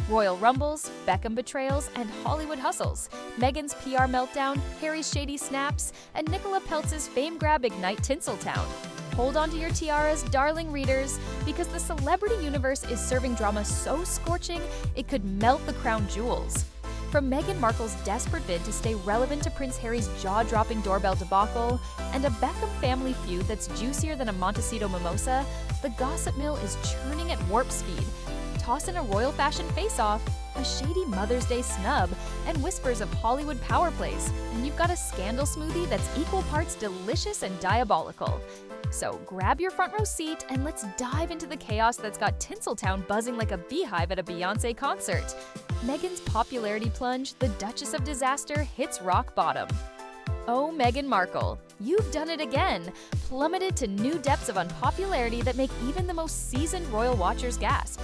Royal rumbles, Beckham betrayals, and Hollywood hustles, Meghan's PR meltdown, Harry's shady snaps, and Nicola Peltz's fame grab ignite Tinseltown. Hold on to your tiaras, darling readers, because the celebrity universe is serving drama so scorching it could melt the crown jewels. From Meghan Markle's desperate bid to stay relevant to Prince Harry's jaw-dropping doorbell debacle, and a Beckham family feud that's juicier than a Montecito mimosa, the gossip mill is churning at warp speed. Toss in a royal fashion face-off, a shady Mother's Day snub, and whispers of Hollywood power plays, and you've got a scandal smoothie that's equal parts delicious and diabolical. So grab your front row seat and let's dive into the chaos that's got Tinseltown buzzing like a beehive at a Beyoncé concert. Meghan's popularity plunge, the Duchess of Disaster, hits rock bottom. Oh, Meghan Markle, you've done it again, plummeted to new depths of unpopularity that make even the most seasoned royal watchers gasp.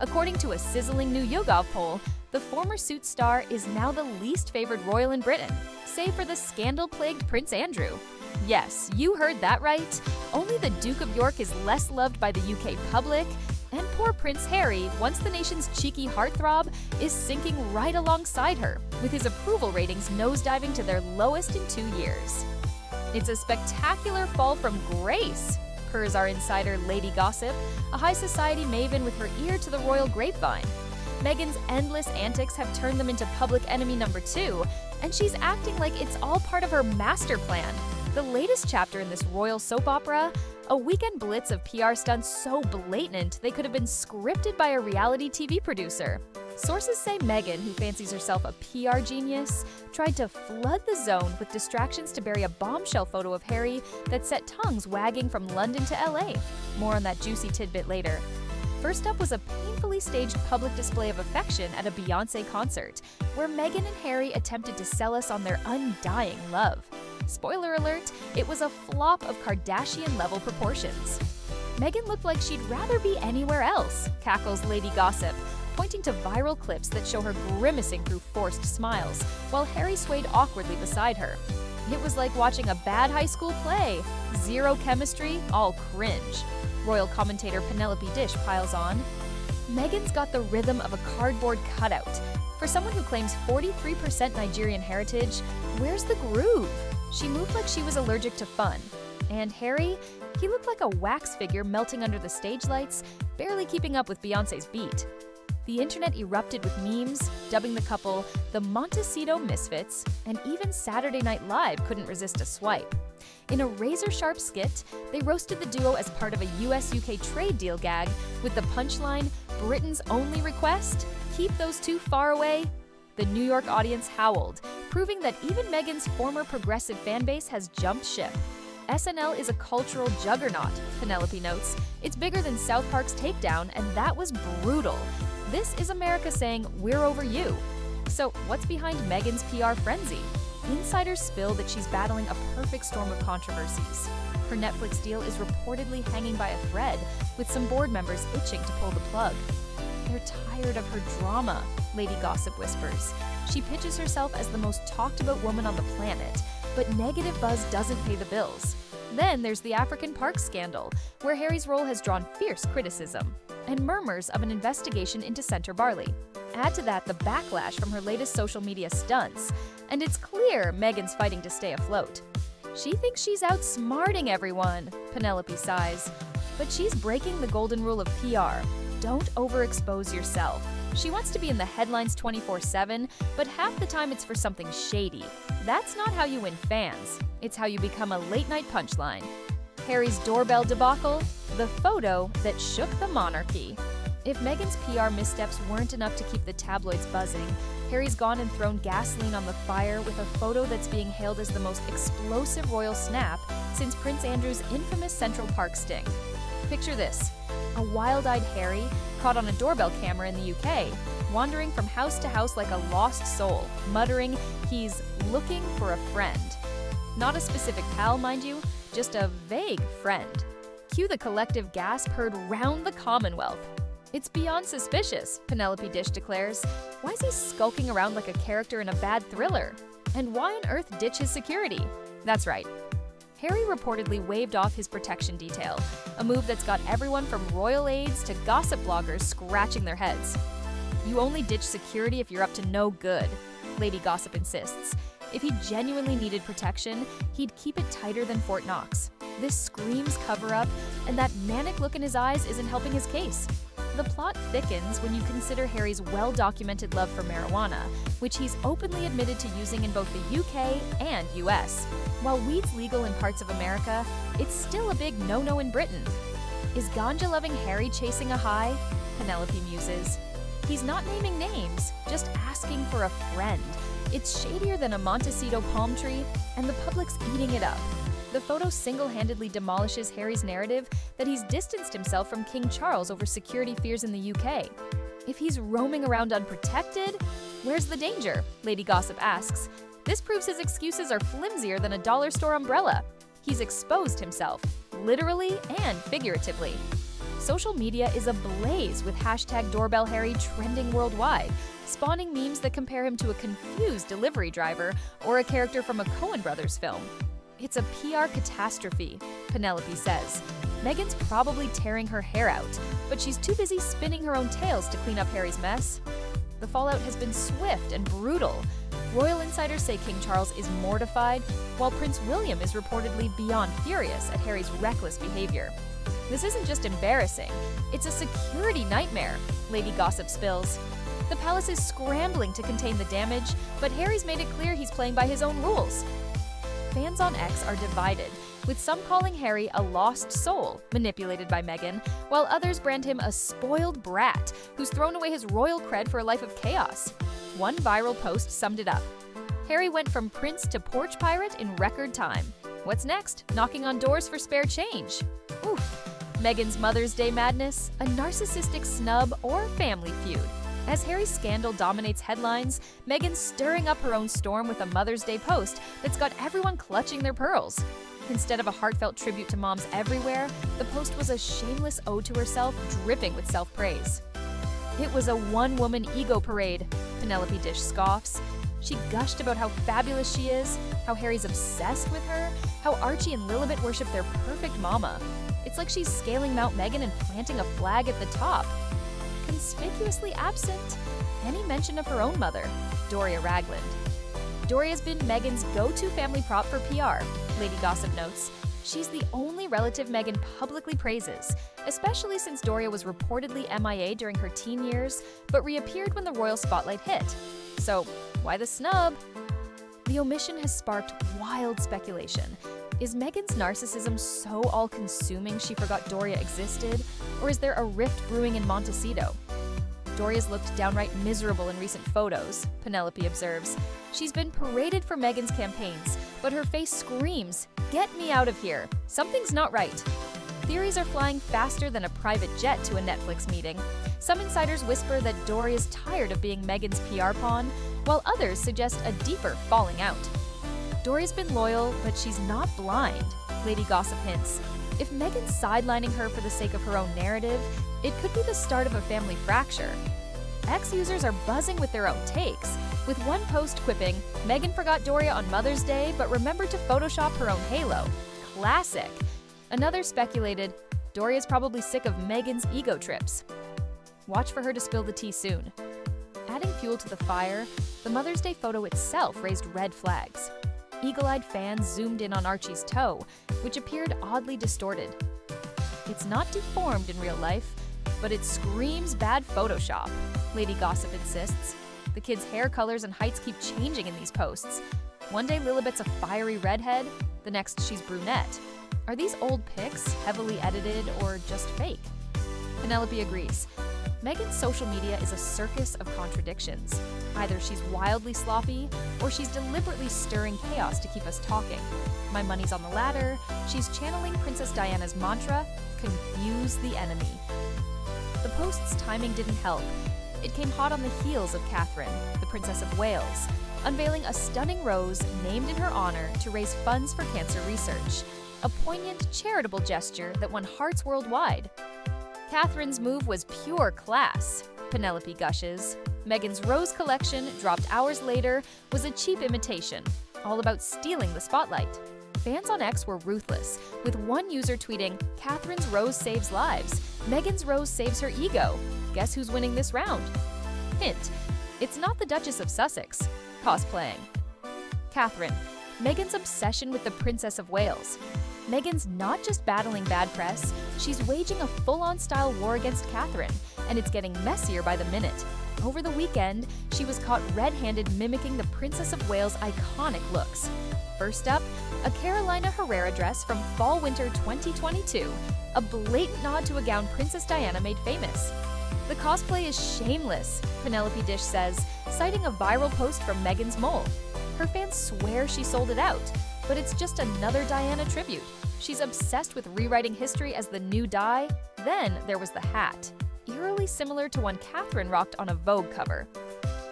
According to a sizzling new YouGov poll, the former Suits star is now the least favored royal in Britain, save for the scandal-plagued Prince Andrew. Yes, you heard that right. Only the Duke of York is less loved by the UK public, and poor Prince Harry, once the nation's cheeky heartthrob, is sinking right alongside her, with his approval ratings nosediving to their lowest in 2 years. It's a spectacular fall from grace, purrs our insider Lady Gossip, a high society maven with her ear to the royal grapevine. Meghan's endless antics have turned them into public enemy number 2, and she's acting like it's all part of her master plan. The latest chapter in this royal soap opera, a weekend blitz of PR stunts so blatant they could have been scripted by a reality TV producer. Sources say Meghan, who fancies herself a PR genius, tried to flood the zone with distractions to bury a bombshell photo of Harry that set tongues wagging from London to LA. More on that juicy tidbit later. First up was a painfully staged public display of affection at a Beyoncé concert, where Meghan and Harry attempted to sell us on their undying love. Spoiler alert, it was a flop of Kardashian-level proportions. Meghan looked like she'd rather be anywhere else, cackles Lady Gossip, pointing to viral clips that show her grimacing through forced smiles, while Harry swayed awkwardly beside her. It was like watching a bad high school play. Zero chemistry, all cringe. Royal commentator Penelope Dish piles on. Meghan's got the rhythm of a cardboard cutout. For someone who claims 43% Nigerian heritage, where's the groove? She moved like she was allergic to fun. And Harry? He looked like a wax figure melting under the stage lights, barely keeping up with Beyoncé's beat. The internet erupted with memes, dubbing the couple the Montecito Misfits, and even Saturday Night Live couldn't resist a swipe. In a razor-sharp skit, they roasted the duo as part of a US-UK trade deal gag with the punchline, "Britain's only request? Keep those two far away." The New York audience howled, proving that even Meghan's former progressive fanbase has jumped ship. SNL is a cultural juggernaut, Penelope notes. It's bigger than South Park's Takedown, and that was brutal. This is America saying, "We're over you." So what's behind Meghan's PR frenzy? Insiders spill that she's battling a perfect storm of controversies. Her Netflix deal is reportedly hanging by a thread, with some board members itching to pull the plug. They're tired of her drama, Lady Gossip whispers. She pitches herself as the most talked-about woman on the planet, but negative buzz doesn't pay the bills. Then there's the African Park scandal, where Harry's role has drawn fierce criticism, and murmurs of an investigation into Centre Barley. Add to that the backlash from her latest social media stunts, and it's clear Meghan's fighting to stay afloat. She thinks she's outsmarting everyone, Penelope sighs. But she's breaking the golden rule of PR. Don't overexpose yourself. She wants to be in the headlines 24/7, but half the time it's for something shady. That's not how you win fans. It's how you become a late-night punchline. Harry's doorbell debacle, the photo that shook the monarchy. If Meghan's PR missteps weren't enough to keep the tabloids buzzing, Harry's gone and thrown gasoline on the fire with a photo that's being hailed as the most explosive royal snap since Prince Andrew's infamous Central Park sting. Picture this: a wild-eyed Harry caught on a doorbell camera in the UK, wandering from house to house like a lost soul, muttering he's looking for a friend. Not a specific pal, mind you, just a vague friend. Cue the collective gasp heard round the Commonwealth. "It's beyond suspicious," Penelope Dish declares. "Why is he skulking around like a character in a bad thriller? And why on earth ditch his security?" That's right. Harry reportedly waived off his protection detail, a move that's got everyone from royal aides to gossip bloggers scratching their heads. You only ditch security if you're up to no good, Lady Gossip insists. If he genuinely needed protection, he'd keep it tighter than Fort Knox. This screams cover-up, and that manic look in his eyes isn't helping his case. The plot thickens when you consider Harry's well-documented love for marijuana, which he's openly admitted to using in both the UK and US. While weed's legal in parts of America, it's still a big no-no in Britain. Is ganja-loving Harry chasing a high? Penelope muses. He's not naming names, just asking for a friend. It's shadier than a Montecito palm tree, and the public's eating it up. The photo single-handedly demolishes Harry's narrative that he's distanced himself from King Charles over security fears in the UK. If he's roaming around unprotected, where's the danger? Lady Gossip asks. This proves his excuses are flimsier than a dollar store umbrella. He's exposed himself, literally and figuratively. Social media is ablaze with #DoorbellHarry trending worldwide, spawning memes that compare him to a confused delivery driver or a character from a Coen Brothers film. It's a PR catastrophe, Penelope says. Meghan's probably tearing her hair out, but she's too busy spinning her own tales to clean up Harry's mess. The fallout has been swift and brutal. Royal insiders say King Charles is mortified, while Prince William is reportedly beyond furious at Harry's reckless behavior. This isn't just embarrassing, it's a security nightmare, Lady Gossip spills. The palace is scrambling to contain the damage, but Harry's made it clear he's playing by his own rules. Fans on X are divided, with some calling Harry a lost soul, manipulated by Meghan, while others brand him a spoiled brat who's thrown away his royal cred for a life of chaos. One viral post summed it up. Harry went from prince to porch pirate in record time. What's next? Knocking on doors for spare change. Oof. Meghan's Mother's Day madness, a narcissistic snub, or family feud. As Harry's scandal dominates headlines, Meghan's stirring up her own storm with a Mother's Day post that's got everyone clutching their pearls. Instead of a heartfelt tribute to moms everywhere, the post was a shameless ode to herself, dripping with self-praise. It was a one-woman ego parade, Penelope Dish scoffs. She gushed about how fabulous she is, how Harry's obsessed with her, how Archie and Lilibet worship their perfect mama. It's like she's scaling Mount Meghan and planting a flag at the top. Conspicuously absent, any mention of her own mother, Doria Ragland. Doria's been Meghan's go-to family prop for PR, Lady Gossip notes. She's the only relative Meghan publicly praises, especially since Doria was reportedly MIA during her teen years, but reappeared when the royal spotlight hit. So, why the snub? The omission has sparked wild speculation. Is Meghan's narcissism so all-consuming she forgot Doria existed, or is there a rift brewing in Montecito? Doria's looked downright miserable in recent photos, Penelope observes. She's been paraded for Meghan's campaigns, but her face screams, "Get me out of here! Something's not right." Theories are flying faster than a private jet to a Netflix meeting. Some insiders whisper that Doria's tired of being Meghan's PR pawn, while others suggest a deeper falling out. Doria's been loyal, but she's not blind, Lady Gossip hints. If Meghan's sidelining her for the sake of her own narrative, it could be the start of a family fracture. X users are buzzing with their own takes, with one post quipping, "Meghan forgot Doria on Mother's Day, but remembered to Photoshop her own halo. Classic." Another speculated, Doria's probably sick of Meghan's ego trips. Watch for her to spill the tea soon. Adding fuel to the fire, the Mother's Day photo itself raised red flags. Eagle-eyed fans zoomed in on Archie's toe, which appeared oddly distorted. It's not deformed in real life, but it screams bad Photoshop, Lady Gossip insists. The kid's hair colors and heights keep changing in these posts. One day Lilibet's a fiery redhead, the next she's brunette. Are these old pics heavily edited or just fake? Penelope agrees. Meghan's social media is a circus of contradictions. Either she's wildly sloppy, or she's deliberately stirring chaos to keep us talking. My money's on the latter. She's channeling Princess Diana's mantra, confuse the enemy. The post's timing didn't help. It came hot on the heels of Catherine, the Princess of Wales, unveiling a stunning rose named in her honor to raise funds for cancer research, a poignant charitable gesture that won hearts worldwide. Catherine's move was pure class, Penelope gushes. Meghan's rose collection, dropped hours later, was a cheap imitation, all about stealing the spotlight. Fans on X were ruthless, with one user tweeting, "Catherine's rose saves lives. Meghan's rose saves her ego. Guess who's winning this round?" Hint, it's not the Duchess of Sussex. Cosplaying. Catherine. Meghan's obsession with the Princess of Wales. Meghan's not just battling bad press, she's waging a full-on style war against Catherine, and it's getting messier by the minute. Over the weekend, she was caught red-handed mimicking the Princess of Wales' iconic looks. First up, a Carolina Herrera dress from Fall/Winter 2022, a blatant nod to a gown Princess Diana made famous. The cosplay is shameless, Penelope Dish says, citing a viral post from Meghan's mole. Her fans swear she sold it out, but it's just another Diana tribute. She's obsessed with rewriting history as the new dye. Then there was the hat, eerily similar to one Catherine rocked on a Vogue cover.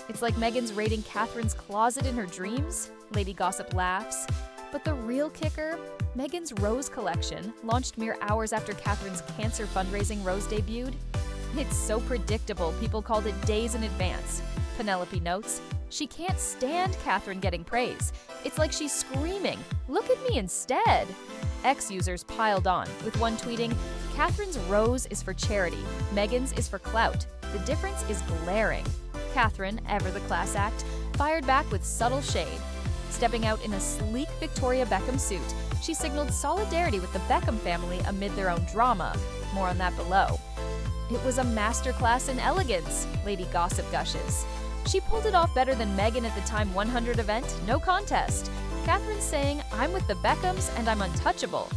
It's like Meghan's raiding Catherine's closet in her dreams, Lady Gossip laughs. But the real kicker? Meghan's rose collection, launched mere hours after Catherine's cancer fundraising rose debuted. It's so predictable people called it days in advance. Penelope notes, she can't stand Catherine getting praise. It's like she's screaming, "Look at me instead!" X users piled on, with one tweeting, "Catherine's rose is for charity, Meghan's is for clout. The difference is glaring." Catherine, ever the class act, fired back with subtle shade. Stepping out in a sleek Victoria Beckham suit, she signaled solidarity with the Beckham family amid their own drama. More on that below. It was a masterclass in elegance, Lady Gossip gushes. She pulled it off better than Meghan at the Time 100 event, no contest. Catherine saying, "I'm with the Beckhams and I'm untouchable."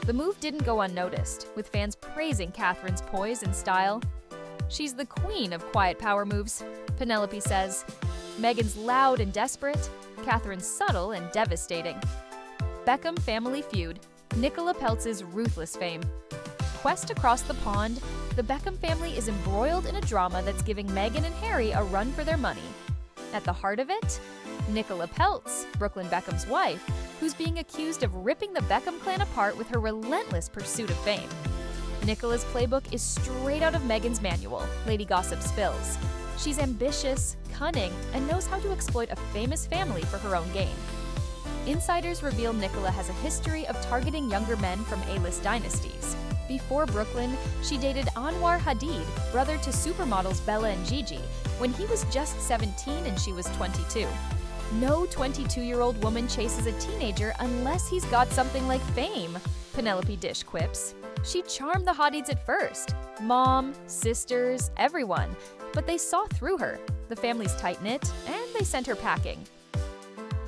The move didn't go unnoticed, with fans praising Catherine's poise and style. She's the queen of quiet power moves, Penelope says. Meghan's loud and desperate, Catherine's subtle and devastating. Beckham family feud, Nicola Peltz's ruthless fame. Quest across the pond, the Beckham family is embroiled in a drama that's giving Meghan and Harry a run for their money. At the heart of it, Nicola Peltz, Brooklyn Beckham's wife, who's being accused of ripping the Beckham clan apart with her relentless pursuit of fame. Nicola's playbook is straight out of Meghan's manual, Lady Gossip spills. She's ambitious, cunning, and knows how to exploit a famous family for her own gain. Insiders reveal Nicola has a history of targeting younger men from A-list dynasties. Before Brooklyn, she dated Anwar Hadid, brother to supermodels Bella and Gigi, when he was just 17 and she was 22. No 22-year-old woman chases a teenager unless he's got something like fame, Penelope Dish quips. She charmed the Hadids at first. Mom, sisters, everyone. But they saw through her. The family's tight-knit, and they sent her packing.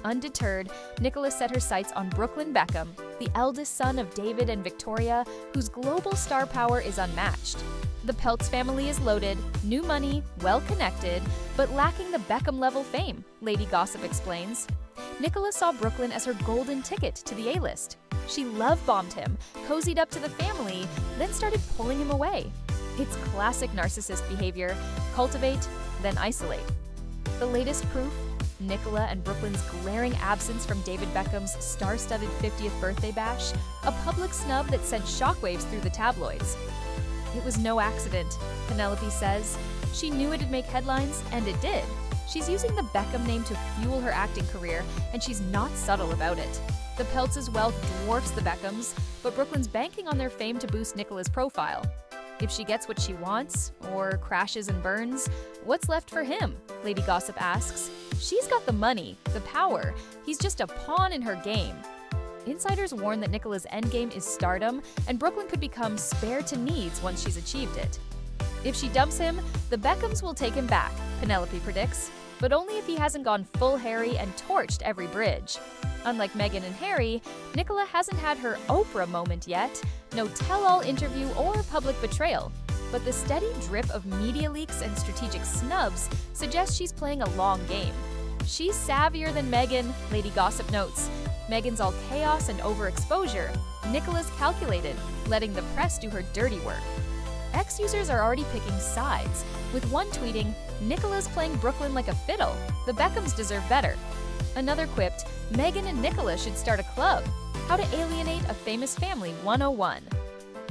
Undeterred, Nicola set her sights on Brooklyn Beckham, the eldest son of David and Victoria, whose global star power is unmatched. The Peltz family is loaded, new money, well-connected, but lacking the Beckham-level fame, Lady Gossip explains. Nicola saw Brooklyn as her golden ticket to the A-list. She love-bombed him, cozied up to the family, then started pulling him away. It's classic narcissist behavior: cultivate, then isolate. The latest proof? Nicola and Brooklyn's glaring absence from David Beckham's star-studded 50th birthday bash, a public snub that sent shockwaves through the tabloids. It was no accident, Penelope says. She knew it'd make headlines, and it did. She's using the Beckham name to fuel her acting career, and she's not subtle about it. The Peltz's wealth dwarfs the Beckhams, but Brooklyn's banking on their fame to boost Nicola's profile. If she gets what she wants, or crashes and burns, what's left for him? Lady Gossip asks. She's got the money, the power. He's just a pawn in her game. Insiders warn that Nicola's endgame is stardom, and Brooklyn could become spare to needs once she's achieved it. If she dumps him, the Beckhams will take him back, Penelope predicts, but only if he hasn't gone full Harry and torched every bridge. Unlike Meghan and Harry, Nicola hasn't had her Oprah moment yet, no tell-all interview or public betrayal. But the steady drip of media leaks and strategic snubs suggests she's playing a long game. She's savvier than Meghan, Lady Gossip notes. Meghan's all chaos and overexposure. Nicola's calculated, letting the press do her dirty work. X users are already picking sides, with one tweeting, "Nicola's playing Brooklyn like a fiddle. The Beckhams deserve better." Another quipped, "Meghan and Nicola should start a club. How to alienate a famous family 101.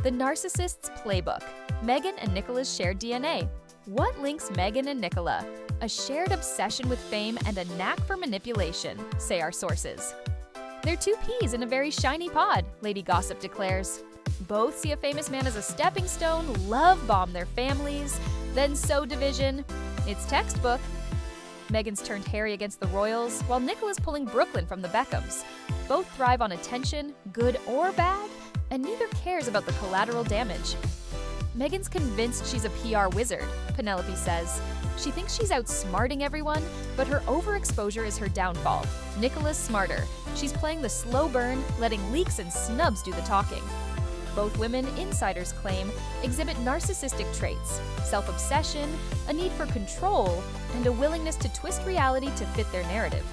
The narcissist's playbook. Meghan and Nicola's shared DNA. What links Meghan and Nicola? A shared obsession with fame and a knack for manipulation, say our sources. They're two peas in a very shiny pod, Lady Gossip declares. Both see a famous man as a stepping stone, love bomb their families, then sow division. It's textbook. Meghan's turned Harry against the royals, while Nicola's pulling Brooklyn from the Beckhams. Both thrive on attention, good or bad, and neither cares about the collateral damage. Meghan's convinced she's a PR wizard, Penelope says. She thinks she's outsmarting everyone, but her overexposure is her downfall. Nicola's smarter. She's playing the slow burn, letting leaks and snubs do the talking. Both women, insiders claim, exhibit narcissistic traits, self-obsession, a need for control, and a willingness to twist reality to fit their narrative.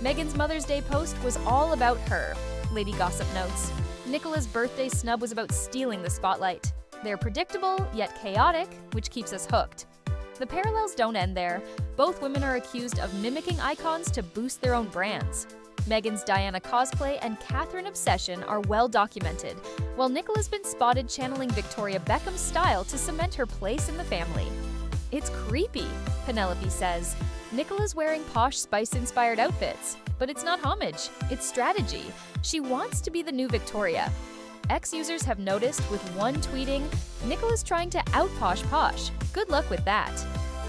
Meghan's Mother's Day post was all about her, Lady Gossip notes. Nicola's birthday snub was about stealing the spotlight. They're predictable, yet chaotic, which keeps us hooked. The parallels don't end there. Both women are accused of mimicking icons to boost their own brands. Meghan's Diana cosplay and Catherine obsession are well documented, while Nicola's been spotted channeling Victoria Beckham's style to cement her place in the family. It's creepy, Penelope says. Nicola's wearing posh Spice-inspired outfits, but it's not homage, it's strategy. She wants to be the new Victoria. Ex-users have noticed with one tweeting, "Nicola's trying to out-posh posh. Good luck with that."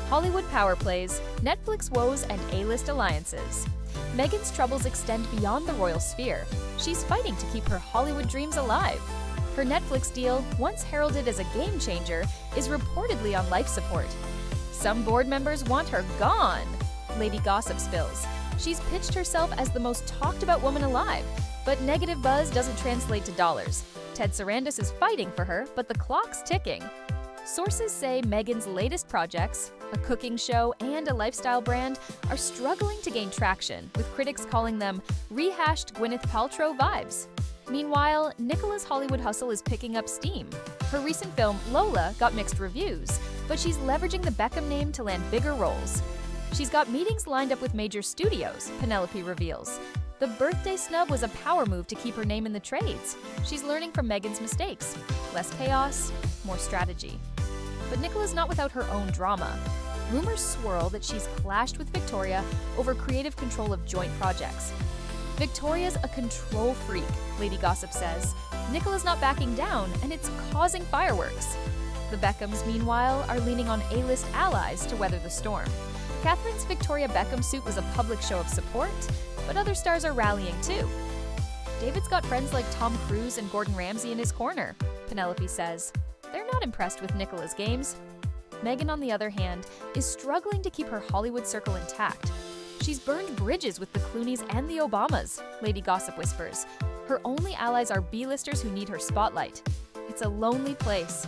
Hollywood power plays, Netflix woes, and A-list alliances. Meghan's troubles extend beyond the royal sphere. She's fighting to keep her Hollywood dreams alive. Her Netflix deal, once heralded as a game changer, is reportedly on life support. Some board members want her gone, Lady Gossip spills. She's pitched herself as the most talked about woman alive, but negative buzz doesn't translate to dollars. Ted Sarandis is fighting for her, but the clock's ticking. Sources say Meghan's latest projects, a cooking show and a lifestyle brand, are struggling to gain traction, with critics calling them rehashed Gwyneth Paltrow vibes. Meanwhile, Nicola's Hollywood hustle is picking up steam. Her recent film, Lola, got mixed reviews, but she's leveraging the Beckham name to land bigger roles. She's got meetings lined up with major studios, Penelope reveals. The birthday snub was a power move to keep her name in the trades. She's learning from Meghan's mistakes. Less chaos, more strategy. But Nicola's not without her own drama. Rumors swirl that she's clashed with Victoria over creative control of joint projects. Victoria's a control freak, Lady Gossip says. Nicola's not backing down, and it's causing fireworks. The Beckhams, meanwhile, are leaning on A-list allies to weather the storm. Catherine's Victoria Beckham suit was a public show of support, but other stars are rallying too. David's got friends like Tom Cruise and Gordon Ramsay in his corner, Penelope says. They're not impressed with Nicola's games. Meghan, on the other hand, is struggling to keep her Hollywood circle intact. She's burned bridges with the Clooneys and the Obamas, Lady Gossip whispers. Her only allies are B-listers who need her spotlight. It's a lonely place.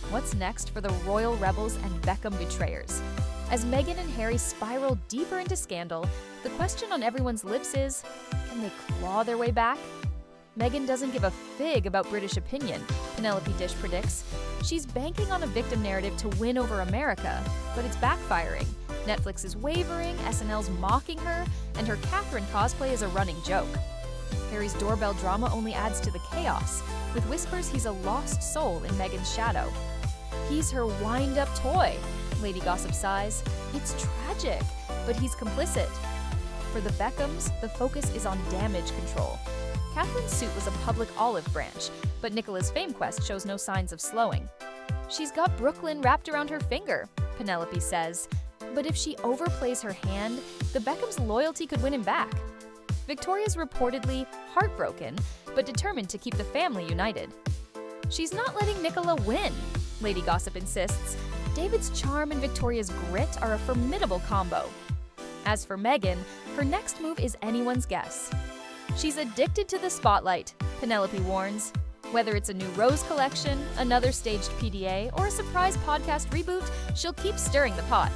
What's next for the royal rebels and Beckham betrayers? As Meghan and Harry spiral deeper into scandal, the question on everyone's lips is, can they claw their way back? Meghan doesn't give a fig about British opinion, Penelope Dish predicts. She's banking on a victim narrative to win over America, but it's backfiring. Netflix is wavering, SNL's mocking her, and her Catherine cosplay is a running joke. Harry's doorbell drama only adds to the chaos, with whispers he's a lost soul in Meghan's shadow. He's her wind-up toy, Lady Gossip sighs. It's tragic, but he's complicit. For the Beckhams, the focus is on damage control. Catherine's suit was a public olive branch, but Nicola's fame quest shows no signs of slowing. She's got Brooklyn wrapped around her finger, Penelope says. But if she overplays her hand, the Beckhams' loyalty could win him back. Victoria's reportedly heartbroken, but determined to keep the family united. She's not letting Nicola win, Lady Gossip insists. David's charm and Victoria's grit are a formidable combo. As for Meghan, her next move is anyone's guess. She's addicted to the spotlight, Penelope warns. Whether it's a new rose collection, another staged PDA, or a surprise podcast reboot, she'll keep stirring the pot.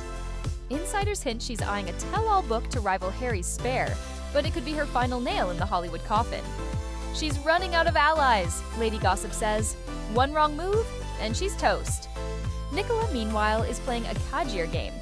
Insiders hint she's eyeing a tell-all book to rival Harry's Spare, but it could be her final nail in the Hollywood coffin. She's running out of allies, Lady Gossip says. One wrong move, and she's toast. Nicola, meanwhile, is playing a caggier game.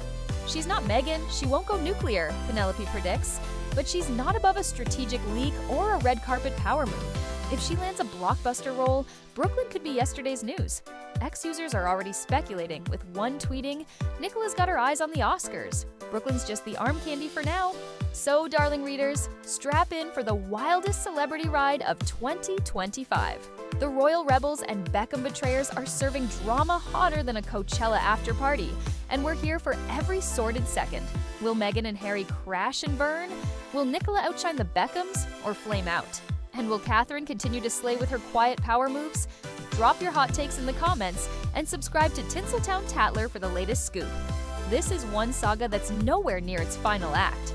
She's not Meghan, she won't go nuclear, Penelope predicts, but she's not above a strategic leak or a red carpet power move. If she lands a blockbuster role, Brooklyn could be yesterday's news. Ex-users are already speculating, with one tweeting, "Nicola's got her eyes on the Oscars. Brooklyn's just the arm candy for now." So, darling readers, strap in for the wildest celebrity ride of 2025. The Royal Rebels and Beckham Betrayers are serving drama hotter than a Coachella after-party, and we're here for every sordid second. Will Meghan and Harry crash and burn? Will Nicola outshine the Beckhams or flame out? And will Catherine continue to slay with her quiet power moves? Drop your hot takes in the comments and subscribe to Tinseltown Tatler for the latest scoop. This is one saga that's nowhere near its final act.